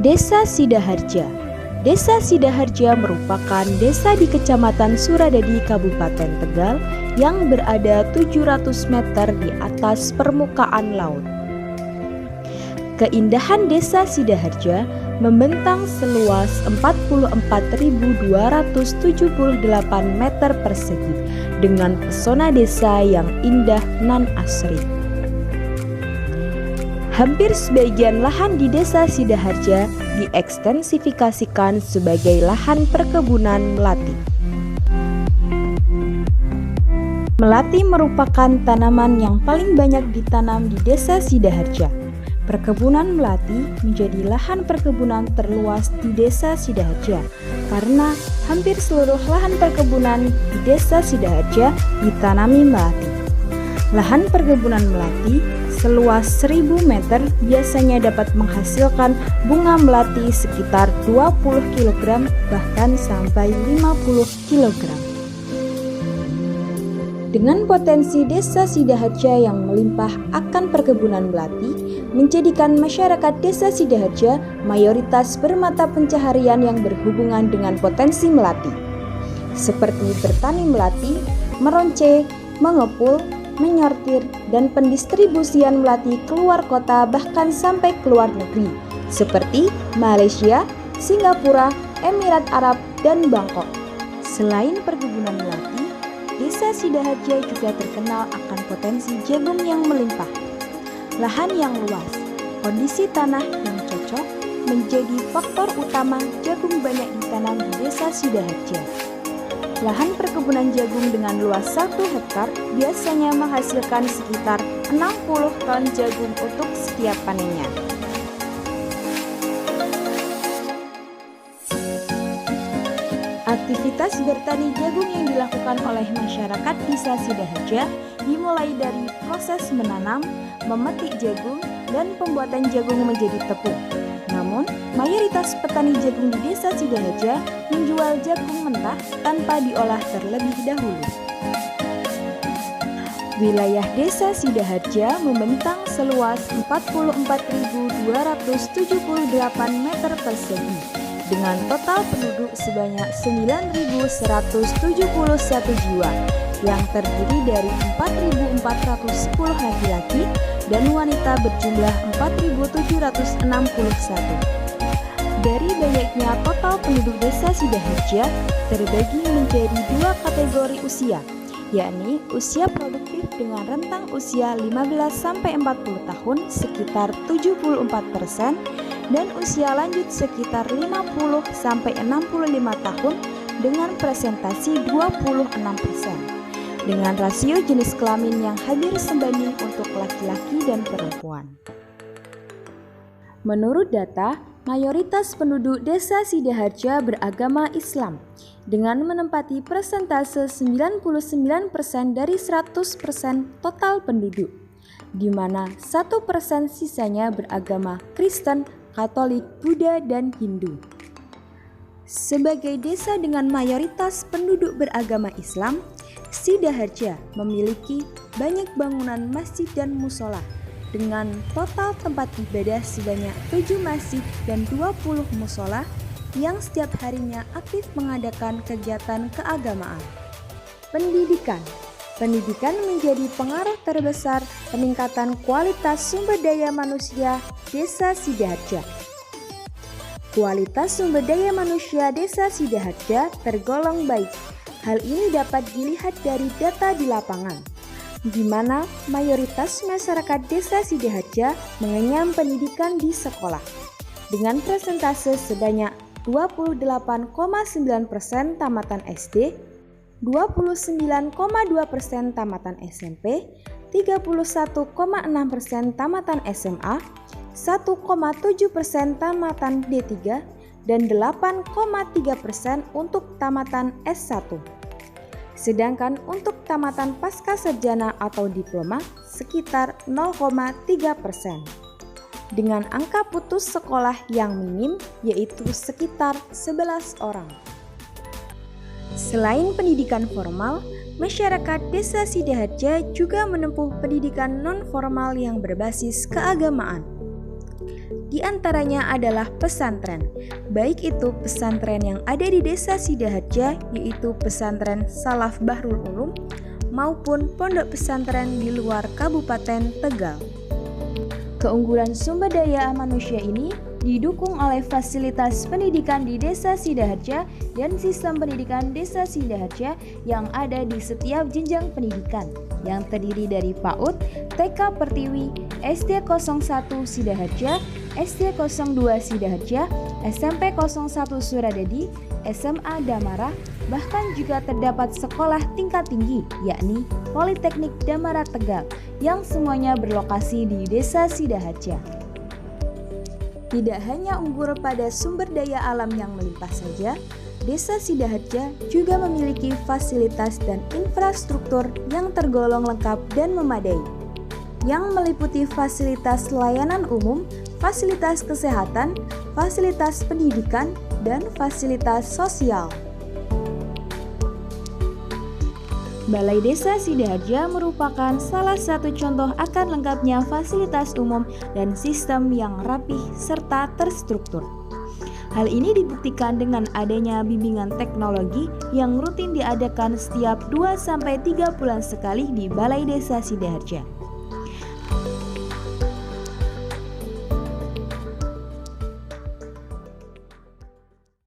Desa Sidaharja. Desa Sidaharja merupakan desa di Kecamatan Suradadi, Kabupaten Tegal yang berada 700 meter di atas permukaan laut. Keindahan Desa Sidaharja membentang seluas 44.278 meter persegi dengan pesona desa yang indah nan asri. Hampir sebagian lahan di Desa Sidaharja diekstensifikasikan sebagai lahan perkebunan melati. Melati merupakan tanaman yang paling banyak ditanam di Desa Sidaharja. Perkebunan melati menjadi lahan perkebunan terluas di Desa Sidaharja karena hampir seluruh lahan perkebunan di Desa Sidaharja ditanami melati. Lahan perkebunan melati seluas 1000 meter biasanya dapat menghasilkan bunga melati sekitar 20 kg bahkan sampai 50 kg. Dengan potensi Desa Sidaharja yang melimpah akan perkebunan melati, menjadikan masyarakat Desa Sidaharja mayoritas bermata pencaharian yang berhubungan dengan potensi melati, seperti bertani melati, meronce, mengepul, menyortir, dan pendistribusian melati keluar kota bahkan sampai keluar negeri, seperti Malaysia, Singapura, Emirat Arab, dan Bangkok. Selain perkebunan melati, Desa Sidaharja juga terkenal akan potensi jagung yang melimpah. Lahan yang luas, kondisi tanah yang cocok menjadi faktor utama jagung banyak ditanam di Desa Sidaharja. Lahan perkebunan jagung dengan luas 1 hektar biasanya menghasilkan sekitar 60 ton jagung untuk setiap panennya. Aktivitas bertani jagung yang dilakukan oleh masyarakat Desa Sidaharja dimulai dari proses menanam, memetik jagung, dan pembuatan jagung menjadi tepung. Namun, mayoritas petani jagung di Desa Sidaharja menjual jagung mentah tanpa diolah terlebih dahulu. Wilayah Desa Sidaharja membentang seluas 44.278 meter persegi dengan total penduduk sebanyak 9.171 jiwa yang terdiri dari 4.410 laki-laki dan wanita berjumlah 4.761. Dari banyaknya total penduduk Desa Sidaharja terbagi menjadi 2 kategori usia, yakni usia produktif dengan rentang usia 15-40 tahun sekitar 74% dan usia lanjut sekitar 50-65 tahun dengan presentasi 26%. Dengan rasio jenis kelamin yang hampir sebanding untuk laki-laki dan perempuan. Menurut data, mayoritas penduduk Desa Sidaharja beragama Islam dengan menempati persentase 99% dari 100% total penduduk, di mana 1% sisanya beragama Kristen, Katolik, Buddha, dan Hindu. Sebagai desa dengan mayoritas penduduk beragama Islam, Sidaharja memiliki banyak bangunan masjid dan musola dengan total tempat ibadah sebanyak 7 masjid dan 20 musola yang setiap harinya aktif mengadakan kegiatan keagamaan. Pendidikan menjadi pengaruh terbesar peningkatan kualitas sumber daya manusia Desa Sidaharja. Kualitas sumber daya manusia Desa Sidaharja tergolong baik. Hal ini dapat dilihat dari data di lapangan, di mana mayoritas masyarakat Desa Sidaharja mengenyam pendidikan di sekolah, dengan persentase sebanyak 28,9% tamatan SD, 29,2% tamatan SMP, 31,6% tamatan SMA, 1,7% tamatan D3, dan 8,3% untuk tamatan S1. Sedangkan untuk tamatan pasca sarjana atau diploma sekitar 0,3%. Dengan angka putus sekolah yang minim yaitu sekitar 11 orang. Selain pendidikan formal, masyarakat Desa Sidaharja juga menempuh pendidikan non-formal yang berbasis keagamaan. Di antaranya adalah pesantren, baik itu pesantren yang ada di Desa Sidaharja, yaitu pesantren Salaf Bahrul Ulum, maupun pondok pesantren di luar Kabupaten Tegal. Keunggulan sumber daya manusia ini didukung oleh fasilitas pendidikan di Desa Sidaharja dan sistem pendidikan Desa Sidaharja yang ada di setiap jenjang pendidikan, yang terdiri dari PAUD, TK Pertiwi, SD 01 Sidaharja, SD 02 Sidaharja, SMP 01 Suradadi, SMA Damara, bahkan juga terdapat sekolah tingkat tinggi, yakni Politeknik Damara Tegal, yang semuanya berlokasi di Desa Sidaharja. Tidak hanya unggul pada sumber daya alam yang melimpah saja, Desa Sidaharja juga memiliki fasilitas dan infrastruktur yang tergolong lengkap dan memadai, yang meliputi fasilitas layanan umum, fasilitas kesehatan, fasilitas pendidikan, dan fasilitas sosial. Balai Desa Sidaharja merupakan salah satu contoh akan lengkapnya fasilitas umum dan sistem yang rapih serta terstruktur. Hal ini dibuktikan dengan adanya bimbingan teknologi yang rutin diadakan setiap 2-3 bulan sekali di Balai Desa Sidaharja.